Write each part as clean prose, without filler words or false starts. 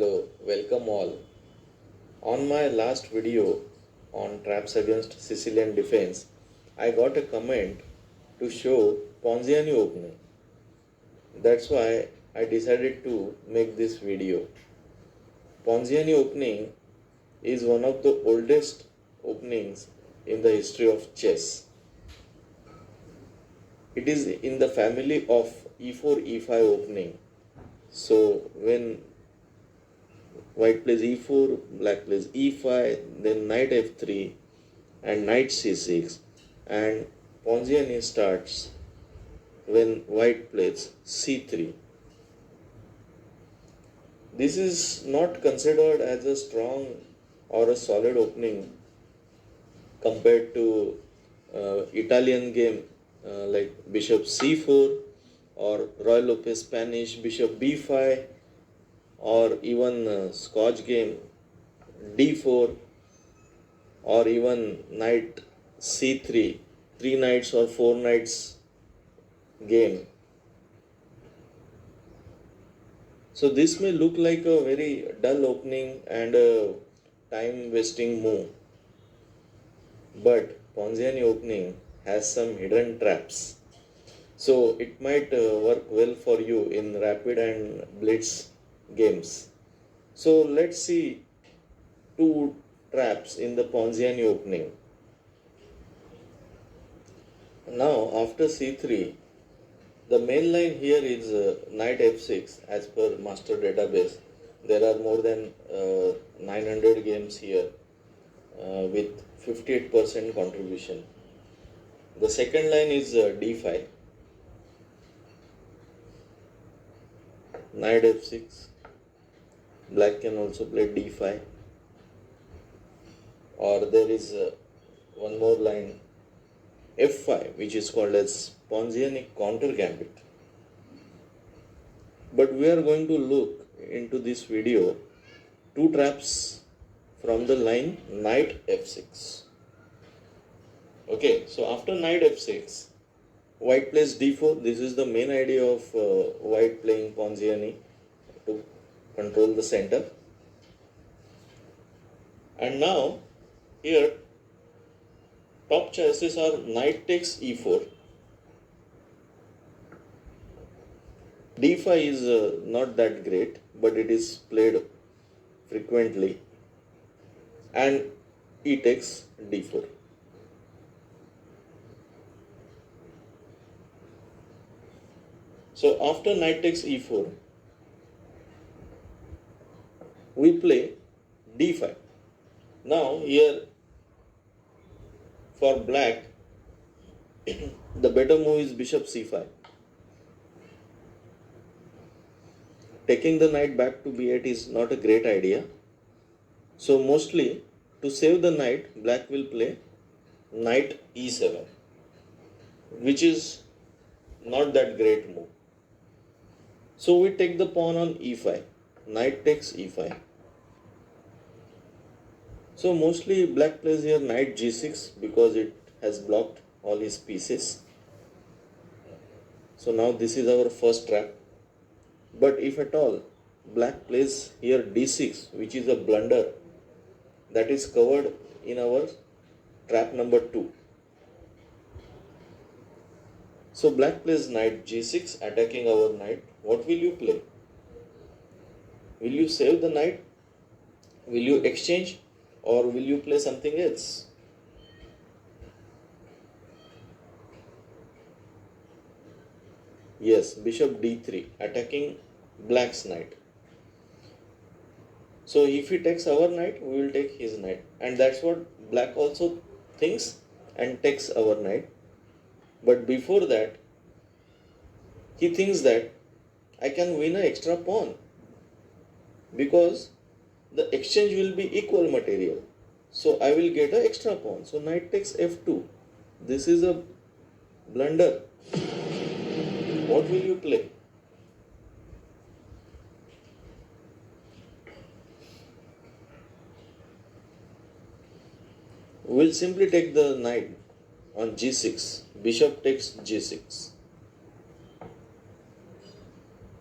Hello, welcome all. On my last video on traps against Sicilian defense, I got a comment to show Ponziani opening. That's why I decided to make this video. Ponziani opening is one of the oldest openings in the history of chess. It is in the family of e4 e5 opening. So when white plays e4, black plays e5, then knight f3 and knight c6, and Ponziani starts when white plays c3. This is not considered as a strong or a solid opening compared to Italian game like bishop c4 or Roy Lopez Spanish bishop b5, or even Scotch game d4, or even knight c3, three knights or four knights game. So this may look like a very dull opening and a time wasting move, but Ponziani opening has some hidden traps. So it might work well for you in rapid and blitz games. So let's see two traps in the Ponziani opening. Now after c3, the main line here is knight f6 as per master database. There are more than 900 games here with 58% contribution. The second line is d5, knight f6. Black can also play d5, or there is one more line f5, which is called as Ponziani counter gambit. But we are going to look into this video two traps from the line knight f6. Okay, so after knight f6, white plays d4. This is the main idea of white playing Ponziani, to control the center. And now here top choices are knight takes e4. d5 is not that great, but it is played frequently, and e takes d4. So after knight takes e4, we play d5. Now here for black, the better move is bishop c5. Taking the knight back to b8 is not a great idea. So mostly to save the knight, black will play knight e7, which is not that great move. So we take the pawn on e5, knight takes e5. So mostly black plays here knight g6 because it has blocked all his pieces. So now this is our first trap. But if at all black plays here d6, which is a blunder that is covered in our trap number 2. So black plays knight g6 attacking our knight. What will you play? Will you save the knight? Will you exchange? Or will you play something else? Yes, bishop d3 attacking black's knight. So if he takes our knight, we will take his knight. And that's what black also thinks and takes our knight. But before that, he thinks that I can win an extra pawn because the exchange will be equal material. So I will get an extra pawn. So knight takes f2. This is a blunder. What will you play? We will simply take the knight on g6. Bishop takes g6.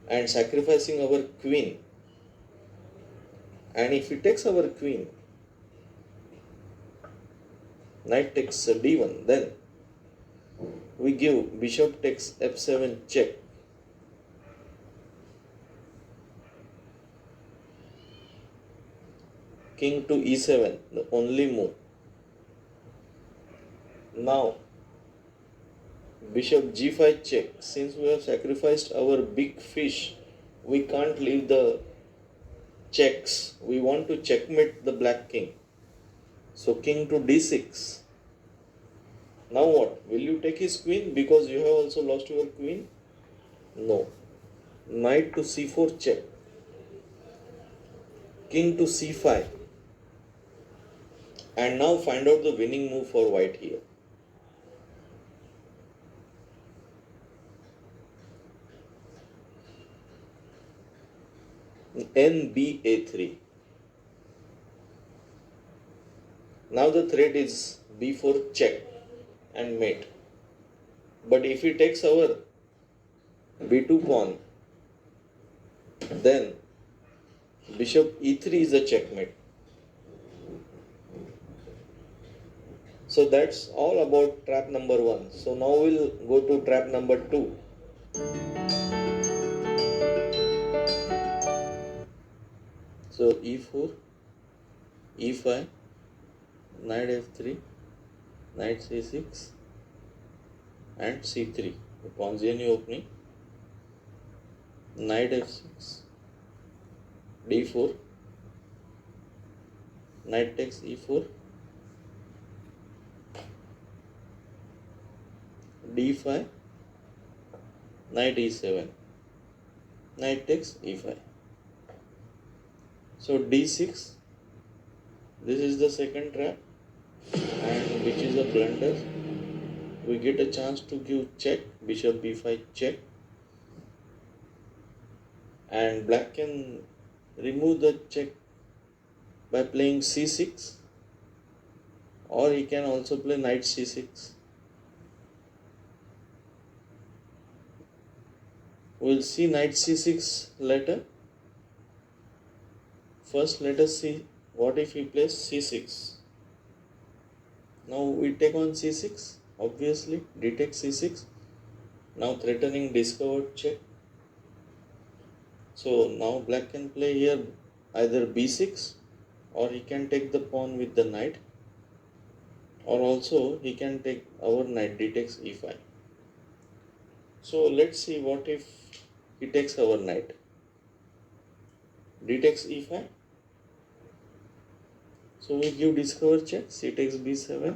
And sacrificing our queen. And if he takes our queen, knight takes d1, then we give bishop takes f7 check. King to e7, the only move. Now bishop g5 check. Since we have sacrificed our big fish, we can't leave the checks. We want to checkmate the black king. So king to d6. Now what? Will you take his queen because you have also lost your queen? No. Knight to c4 check. King to c5. And now find out the winning move for white here. nba3. Now the threat is b4 check and mate. But if he takes our b2 pawn, then bishop e3 is a checkmate. So that's all about trap number 1. So now we'll go to trap number 2. So e4, e5, knight f3, knight c6 and c3. The Ponziani opening. Knight f6, d4, knight takes e4, d5, knight e7, knight takes e5. So d6, this is the second trap, and which is a blunder. We get a chance to give check, bishop b5 check, and black can remove the check by playing c6, or he can also play knight c6. We'll see knight c6 later. First let us see what if he plays c6. Now we take on c6, obviously d takes c6, now threatening discovered check. So now black can play here either b6, or he can take the pawn with the knight, or also he can take our knight, d takes e5. So let's see what if he takes our knight, d takes e5. So we give discover check, c takes b7.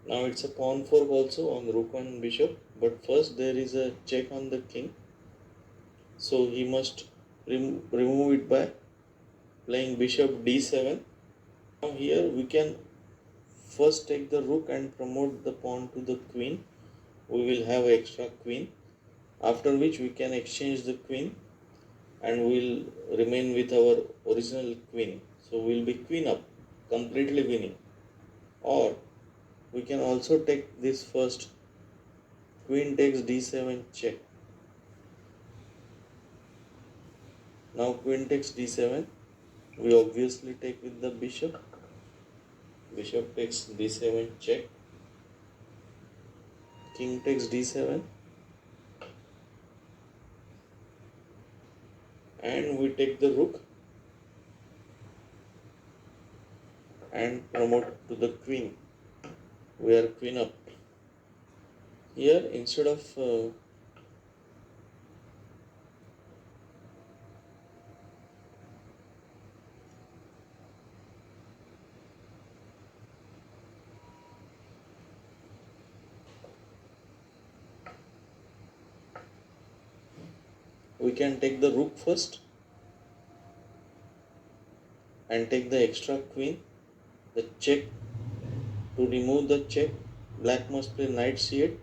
Now it's a pawn fork also on rook and bishop, but first there is a check on the king. So he must remove it by playing bishop d7. Now here we can first take the rook and promote the pawn to the queen. We will have extra queen, after which we can exchange the queen and we will remain with our original queen. So we will be queen up, completely winning. Or we can also take this first, queen takes d7 check. Now queen takes d7, we obviously take with the bishop. Bishop takes d7 check. King takes d7. And we take the rook and promote to the queen. We are queen up. Here instead of we can take the rook first and take the extra queen, the check. To remove the check, black must play knight c8.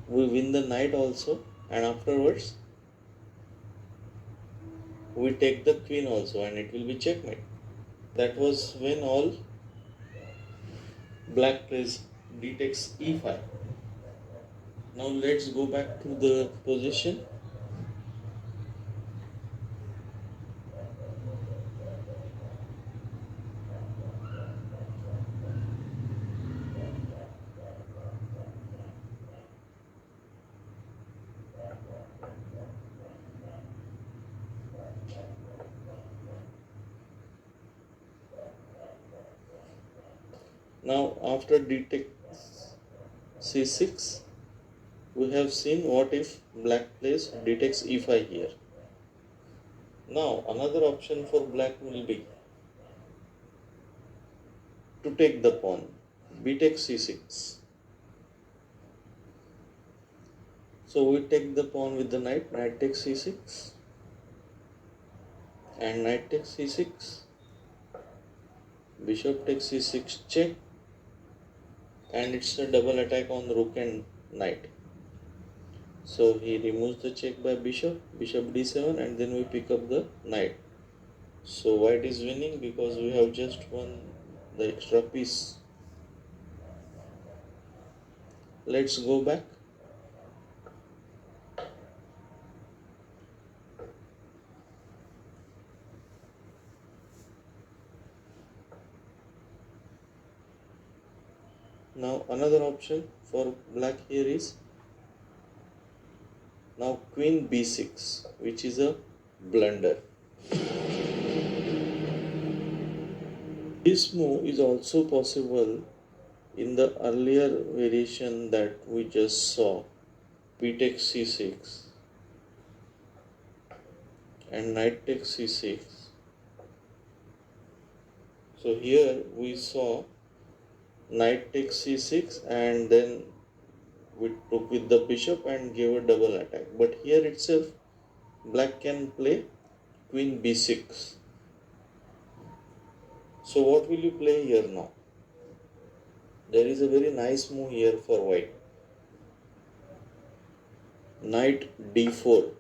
We win the knight also, and afterwards we take the queen also, and it will be checkmate. That was when all black plays d takes e5. Now let's go back to the position. Now after d takes c6, we have seen what if black plays d takes e5 here. Now another option for black will be to take the pawn, b takes c6. So we take the pawn with the knight, knight takes c6 and knight takes c6, bishop takes c6 check, and it's a double attack on rook and knight. So he removes the check by bishop, bishop d7, and then we pick up the knight. So white is winning because we have just won the extra piece. Let's go back. Now another option for black here is now queen b6, which is a blunder. This move is also possible in the earlier variation that we just saw, b takes c6 and knight takes c6. So here we saw knight takes c6 and then we took with the bishop and gave a double attack. But here itself black can play queen b6. So what will you play here now? There is a very nice move here for white. Knight d4,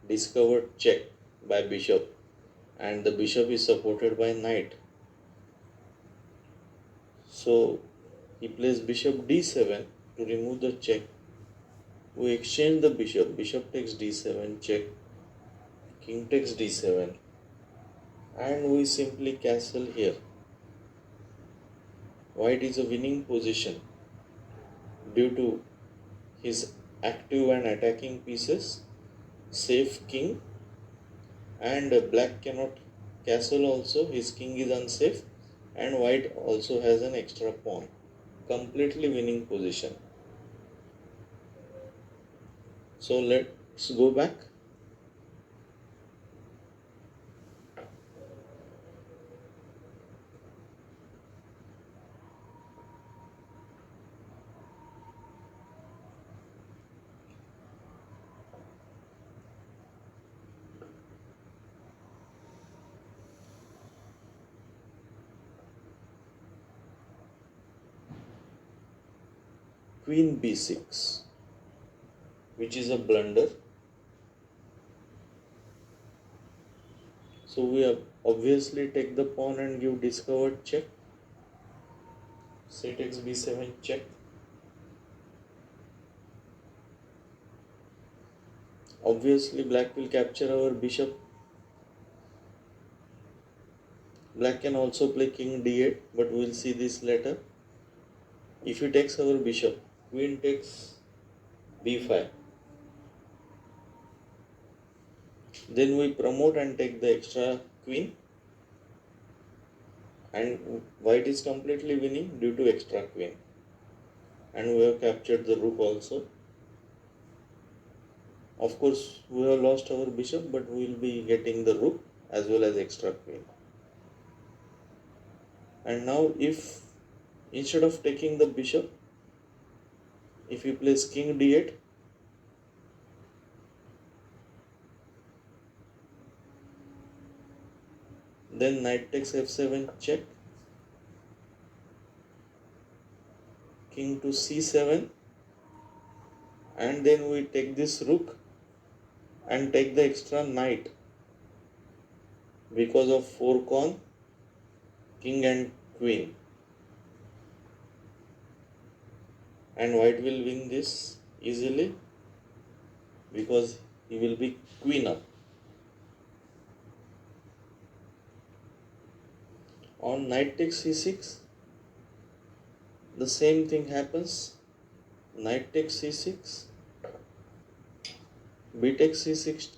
discovered check by bishop, and the bishop is supported by knight. So he plays bishop d7 to remove the check. We exchange the bishop, bishop takes d7 check, king takes d7, and we simply castle here. White is a winning position due to his active and attacking pieces, safe king, and black cannot castle also, his king is unsafe, and white also has an extra pawn. Completely winning position. So let's go back. Queen b6, which is a blunder. So we obviously take the pawn and give discovered check. C takes b7 check. Obviously black will capture our bishop. Black can also play king d8, but we will see this later. If he takes our bishop, queen takes b5. Then we promote and take the extra queen, and white is completely winning due to extra queen. And we have captured the rook also. Of course, we have lost our bishop, but we will be getting the rook as well as extra queen. And now if instead of taking the bishop, if he plays king d8, then knight takes f7 check, king to c7, and then we take this rook and take the extra knight because of 4 pawn, king and queen. And white will win this easily because he will be queen up. On knight takes c6, the same thing happens. Knight takes c6, b takes c6,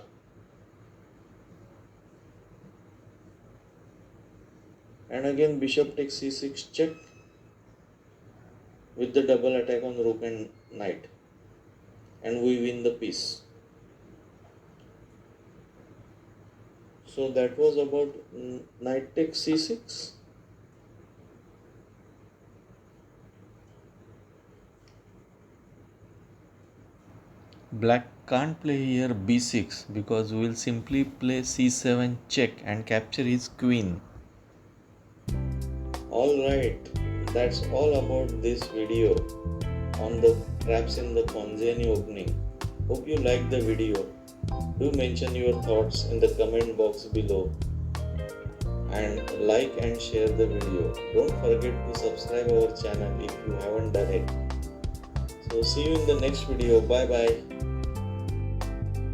and again bishop takes c6 check, with the double attack on rook and knight, and we win the piece. So that was about knight takes c6. Black can't play here b6 because we will simply play c7 check and capture his queen. Alright, that's all about this video on the traps in the Ponziani opening. Hope you liked the video. Do mention your thoughts in the comment box below and like and share the video. Don't forget to subscribe our channel if you haven't done it. So see you in the next video. Bye bye.